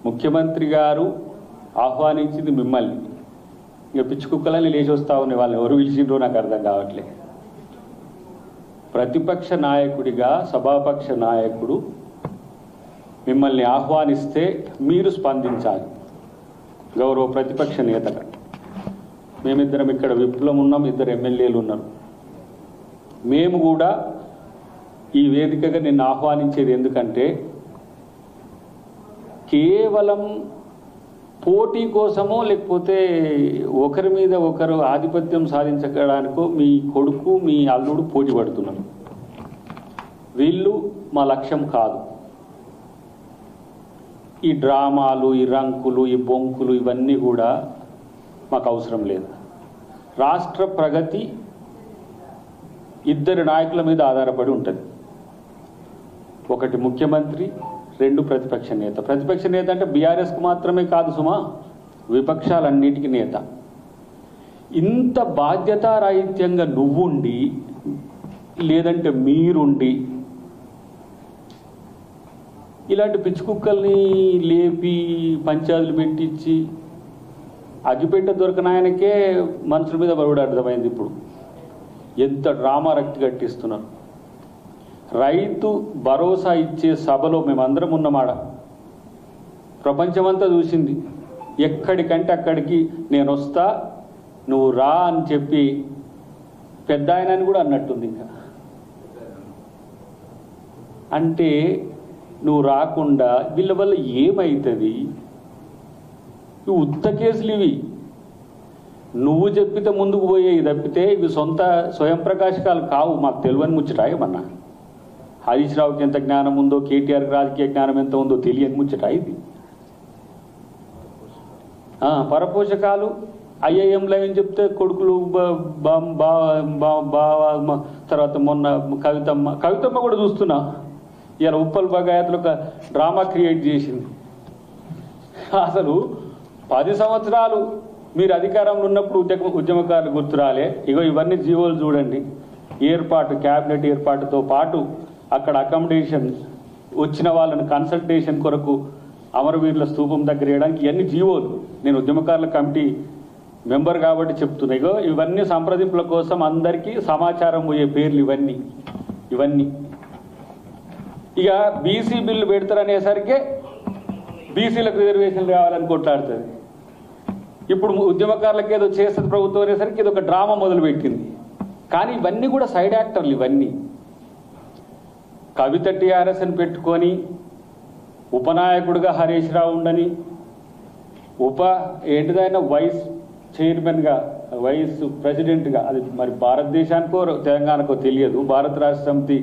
ముఖ్యమంత్రి గారు ఆహ్వానించింది మిమ్మల్ని. ఇక పిచ్చి కుక్కలని లేచి వస్తా ఉన్నాయి, వాళ్ళని ఎవరు పిలిచిండ్రో నాకు అర్థం కావట్లే. ప్రతిపక్ష నాయకుడిగా సభాపక్ష నాయకుడు మిమ్మల్ని ఆహ్వానిస్తే మీరు స్పందించాలి. గౌరవ ప్రతిపక్ష నేతగా మేమిద్దరం ఇక్కడ విప్లవం ఉన్నాం, 2 ఎమ్మెల్యేలు ఉన్నారు. మేము కూడా ఈ వేదికగా నిన్ను ఆహ్వానించేది ఎందుకంటే కేవలం పోటీ కోసమో లేకపోతే ఒకరి మీద ఒకరు ఆధిపత్యం సాధించడానికో మీ కొడుకు మీ అల్లుడు పోటీ పడుతున్నారు. వీళ్ళు మా లక్ష్యం కాదు. ఈ డ్రామాలు, ఈ రంకులు, ఈ బొంకులు ఇవన్నీ కూడా మాకు అవసరం లేదు. రాష్ట్ర ప్రగతి 2 నాయకుల మీద ఆధారపడి ఉంటుంది. ఒకటి ముఖ్యమంత్రి, 2 ప్రతిపక్ష నేత. ప్రతిపక్ష నేత అంటే బీఆర్ఎస్కు మాత్రమే కాదు సుమా, విపక్షాలన్నిటికీ నేత. ఇంత బాధ్యతారాహిత్యంగా నువ్వుండి లేదంటే మీరుండి ఇలాంటి పిచ్చి కుక్కల్ని లేపి పంచాయతీలు పెట్టించి అగ్గిపెట్ట దొరకని ఆయనకే మనుషుల మీద బరువుడు అర్థమైంది. ఇప్పుడు ఎంత డ్రామా రక్తి కట్టిస్తున్నారు. రైతు భరోసా ఇచ్చే సభలో మేమందరం ఉన్నమాట, ప్రపంచమంతా చూసింది. ఎక్కడికంటే అక్కడికి నేను వస్తా, నువ్వు రా అని చెప్పి పెద్ద ఆయనని కూడా అన్నట్టుంది. ఇంకా అంటే నువ్వు రాకుండా వీళ్ళ వల్ల ఏమవుతుంది? ఇవి ఉత్త కేసులు. ఇవి నువ్వు చెప్పితే ముందుకు పోయేవి తప్పితే ఇవి స్వయం ప్రకాశకాలు కావు. మాకు తెలియని ముచ్చట ఏమన్నా. హరీష్ రావుకి ఎంత జ్ఞానం ఉందో, కేటీఆర్కి రాజకీయ జ్ఞానం ఎంత ఉందో తెలియని ముచ్చట ఇది. పరపోషకాలు ఐఐఎంలో ఏం చెప్తే కొడుకులు తర్వాత మొన్న కవితమ్మ కూడా చూస్తున్నా, ఇలా ఉప్పల్ బగాయతలు ఒక డ్రామా క్రియేట్ చేసింది. అసలు 10 సంవత్సరాలు మీరు అధికారంలో ఉన్నప్పుడు ఉద్యమకారులు గుర్తురాలే. ఇగో ఇవన్నీ జీవోలు చూడండి. ఏర్పాటు, క్యాబినెట్ ఏర్పాటుతో పాటు అక్కడ అకామిడేషన్, వచ్చిన వాళ్ళని కన్సల్టేషన్ కొరకు అమరవీరుల స్తూపం దగ్గర వేయడానికి ఇవన్నీ జీవోలు. నేను ఉద్యమకారుల కమిటీ మెంబర్ కాబట్టి చెప్తున్నా. ఇగో ఇవన్నీ సంప్రదింపుల కోసం అందరికీ సమాచారం పోయే పేర్లు ఇవన్నీ. ఇక బీసీ బిల్లు పెడతారనేసరికి బీసీలకు రిజర్వేషన్లు కావాలని కొట్లాడుతుంది. ఇప్పుడు ఉద్యమకారులకు ఏదో చేస్తుంది ప్రభుత్వం అనేసరికి ఇది ఒక డ్రామా మొదలుపెట్టింది. కానీ ఇవన్నీ కూడా సైడ్ యాక్టర్లు. ఇవన్నీ కవిత టీఆర్ఎస్ అని పెట్టుకొని ఉపనాయకుడిగా హరీష్ రావు ఉండని, ఏంటిదైనా వైస్ చైర్మన్గా, వైస్ ప్రెసిడెంట్గా, అది మరి భారతదేశానికో తెలంగాణకో తెలియదు, భారత రాష్ట్ర సమితి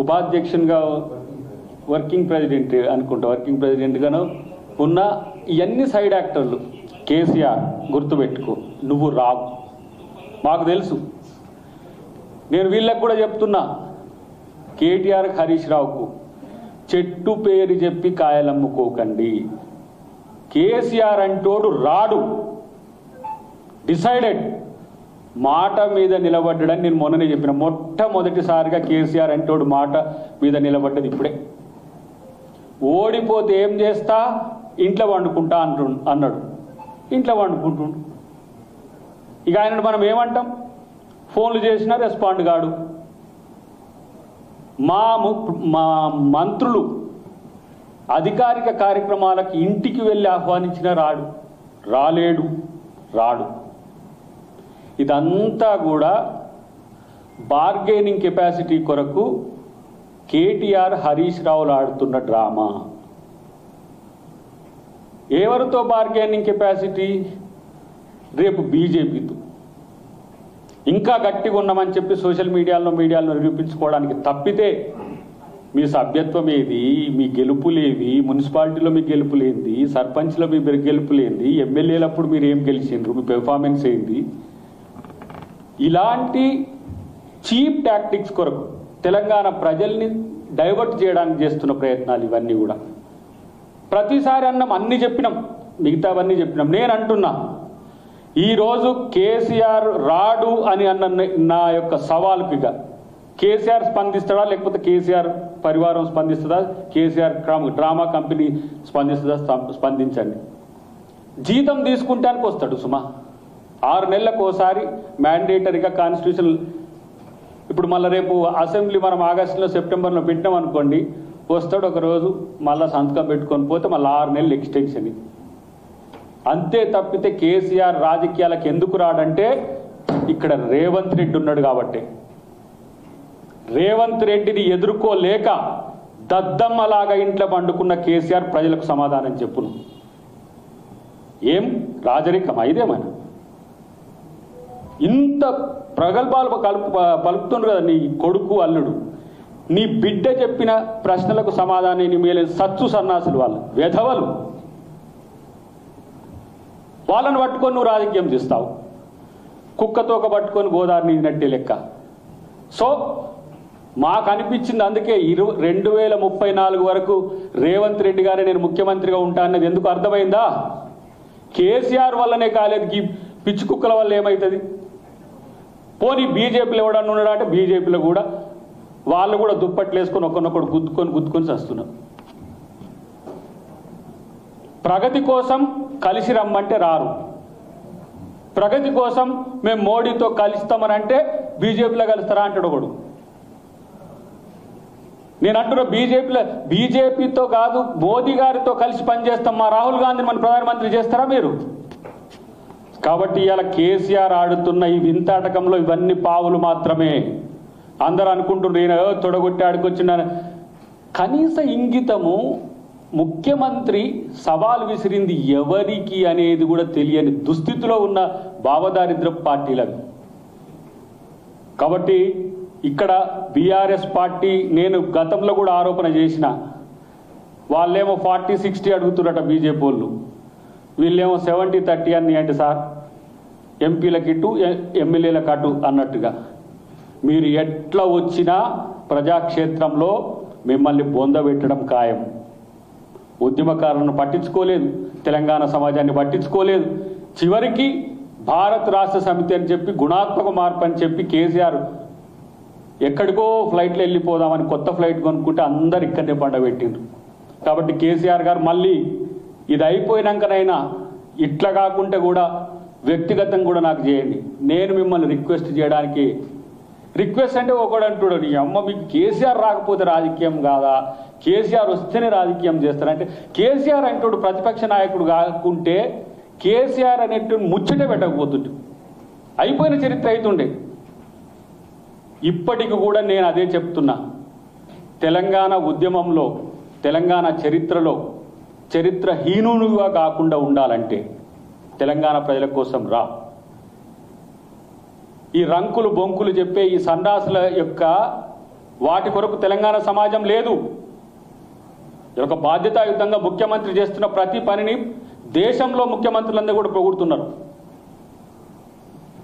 ఉపాధ్యక్షునిగా వర్కింగ్ ప్రెసిడెంట్ అనుకుంటా, వర్కింగ్ ప్రెసిడెంట్గాను ఉన్న ఇవన్నీ సైడ్ యాక్టర్లు. కేసీఆర్ గుర్తుపెట్టుకో, నువ్వు రావు, మాకు తెలుసు. నేను వీళ్ళకు కూడా చెప్తున్నా, కేటీఆర్ హరీష్ రావుకు చెట్టు పేరు చెప్పి కాయలమ్ముకోకండి. కేసీఆర్ అంటోడు రాడు, డిసైడెడ్, మాట మీద నిలబడ్డాడని నేను మొన్ననే చెప్పిన. మొట్టమొదటిసారిగా కేసీఆర్ అంటోడు మాట మీద నిలబడ్డది ఇప్పుడే. ఓడిపోతే ఏం చేస్తా, ఇంట్లో వండుకుంటా అన్నాడు. ఇంట్లో వండుకుంటుండు. ఇక ఆయనను మనం ఏమంటాం? ఫోన్లు చేసినా రెస్పాండ్ కాడు. మా మంత్రులు అధికారిక కార్యక్రమాలకు ఇంటికి వెళ్ళి ఆహ్వానించినా రాడు. ఇదంతా కూడా బార్గెనింగ్ కెపాసిటీ కొరకు కేటీఆర్ హరీష్ రావులు ఆడుతున్న డ్రామా. ఎవరితో బార్గెనింగ్ కెపాసిటీ? రేపు బీజేపీతో. ఇంకా గట్టిగా ఉన్నామని చెప్పి సోషల్ మీడియాలో నిరూపించుకోవడానికి తప్పితే మీ సభ్యత్వం ఏది, మీ గెలుపులేవి, మున్సిపాలిటీలో మీ గెలుపులేంది, సర్పంచ్లో మీ గెలుపులేంది, ఎమ్మెల్యేలప్పుడు మీరు ఏం గెలిచిండ్రు, మీ పెర్ఫార్మెన్స్ ఏంది? ఇలాంటి చీప్ టాక్టిక్స్ కొరకు తెలంగాణ ప్రజల్ని డైవర్ట్ చేయడానికి చేస్తున్న ప్రయత్నాలు ఇవన్నీ కూడా. ప్రతిసారి అన్నీ చెప్పినాం, మిగతావన్నీ చెప్పినాం. నేను అంటున్నా, ఈరోజు కేసీఆర్ రాడు అని అన్న నా యొక్క సవాలుకిగా కేసీఆర్ స్పందిస్తాడా లేకపోతే కేసీఆర్ పరివారం స్పందిస్తుందా, కేసీఆర్ డ్రామా కంపెనీ స్పందిస్తుందా? స్పందించండి. జీతం తీసుకుంటానికి వస్తాడు సుమా, 6 నెలలకు ఒకసారి మ్యాండేటరీగా కాన్స్టిట్యూషన్. ఇప్పుడు మళ్ళీ రేపు అసెంబ్లీ మనం ఆగస్టులో సెప్టెంబర్లో పెట్టినాం అనుకోండి, వస్తాడు ఒకరోజు మళ్ళీ సంతకం పెట్టుకొని పోతే మళ్ళీ 6 నెలలు ఎక్స్టెన్షన్. అంతే తప్పితే కేసీఆర్ రాజకీయాలకు ఎందుకు రాడంటే ఇక్కడ రేవంత్ రెడ్డి ఉన్నాడు కాబట్టి. రేవంత్ రెడ్డిని ఎదుర్కోలేక దద్దమ్మలాగా ఇంట్లో పండుకున్న కేసీఆర్ ప్రజలకు సమాధానం చెప్పును. ఏం రాజరికం ఇదేమైనా? ఇంత ప్రగల్భాలు పలుకుతుండ్రు కదా నీ కొడుకు అల్లుడు. నీ బిడ్డ చెప్పిన ప్రశ్నలకు సమాధానం మేలే సచ్చు సన్నాసులు, వాళ్ళు వెధవలు. వాళ్ళని పట్టుకొని నువ్వు రాజకీయం చేస్తావు, కుక్కతోక పట్టుకొని గోదావరి నీదినట్టే లెక్క. సో మాకు అనిపించింది అందుకే 2034 వరకు రేవంత్ రెడ్డి గారే నేను ముఖ్యమంత్రిగా ఉంటా అన్నది ఎందుకు అర్థమైందా? కేసీఆర్ వల్లనే కాలేదు, పిచ్చి కుక్కల వల్ల ఏమవుతుంది? పోనీ బీజేపీలో ఎవడన్నా ఉన్నాడా అంటే బీజేపీలో కూడా వాళ్ళు కూడా దుప్పట్లు వేసుకొని ఒకరినొకడు గుద్దుకొని చస్తున్నారు. ప్రగతి కోసం కలిసి రమ్మంటే రారు, ప్రగతి కోసం మేము మోడీతో కలుస్తామని అంటే బీజేపీలో కలుస్తారా అంటాడు ఒకడు. నేను అంటున్నా బీజేపీతో కాదు మోదీ గారితో కలిసి పనిచేస్తాం, మా రాహుల్ గాంధీని మన ప్రధానమంత్రి చేస్తారా మీరు? కాబట్టి ఇవాళ కేసీఆర్ ఆడుతున్న ఈ వింతాటకంలో ఇవన్నీ పావులు మాత్రమే. అందరూ అనుకుంటున్నారు ఈయన తొడగొట్టి ఆడుకొచ్చిన కనీస ఇంగితము. ముఖ్యమంత్రి సవాల్ విసిరింది ఎవరికి అనేది కూడా తెలియని దుస్థితిలో ఉన్న భావదారిద్ర పార్టీలకు. కాబట్టి ఇక్కడ బీఆర్ఎస్ పార్టీ, నేను గతంలో కూడా ఆరోపణ చేసిన, వాళ్ళేమో 40-60 అడుగుతున్నారట బీజేపీ వాళ్ళు, వీళ్ళేమో 70-30 అని అంటే సార్ ఎంపీలకి ఇటు ఎమ్మెల్యేలకు అటు అన్నట్టుగా. మీరు ఎట్లా వచ్చినా ప్రజాక్షేత్రంలో మిమ్మల్ని బొందబెట్టడం ఖాయం. ఉద్యమకారులను పట్టించుకోలేదు, తెలంగాణ సమాజాన్ని పట్టించుకోలేదు. చివరికి భారత్ రాష్ట్ర సమితి అని చెప్పి గుణాత్మక మార్పు అని చెప్పి కేసీఆర్ ఎక్కడికో ఫ్లైట్లో వెళ్ళిపోదామని కొత్త ఫ్లైట్ కొనుక్కుంటే అందరు ఇక్కడనే పండబెట్టిండ్రు. కాబట్టి కేసీఆర్ గారు మళ్ళీ ఇది అయిపోయినాకనైనా ఇట్లా కాకుండా కూడా వ్యక్తిగతంగా కూడా నాకు చేయండి. నేను మిమ్మల్ని రిక్వెస్ట్ చేయడానికి, రిక్వెస్ట్ అంటే ఒకడు అంటున్నాడు, నీ అమ్మ మీకు కేసీఆర్ రాకపోతే రాజకీయం కాదా, కేసీఆర్ వస్తేనే రాజకీయం చేస్తారంటే, కేసీఆర్ అంటాడు ప్రతిపక్ష నాయకుడు కాకుంటే కేసీఆర్ అనేటువంటి ముచ్చటే పెట్టకపోతుంటే అయిపోయిన చరిత్ర అవుతుండే. ఇప్పటికి కూడా నేను అదే చెప్తున్నా, తెలంగాణ ఉద్యమంలో, తెలంగాణ చరిత్రలో చరిత్రహీనునిగా కాకుండా ఉండాలంటే తెలంగాణ ప్రజల కోసం రా. ఈ రంకులు బొంకులు చెప్పే ఈ సండాసుల యొక్క వాటి కొరకు తెలంగాణ సమాజం లేదు. ఒక బాధ్యతాయుతంగా ముఖ్యమంత్రి చేస్తున్న ప్రతి పనిని దేశంలో ముఖ్యమంత్రులందరూ కూడా పొగుడుతున్నారు.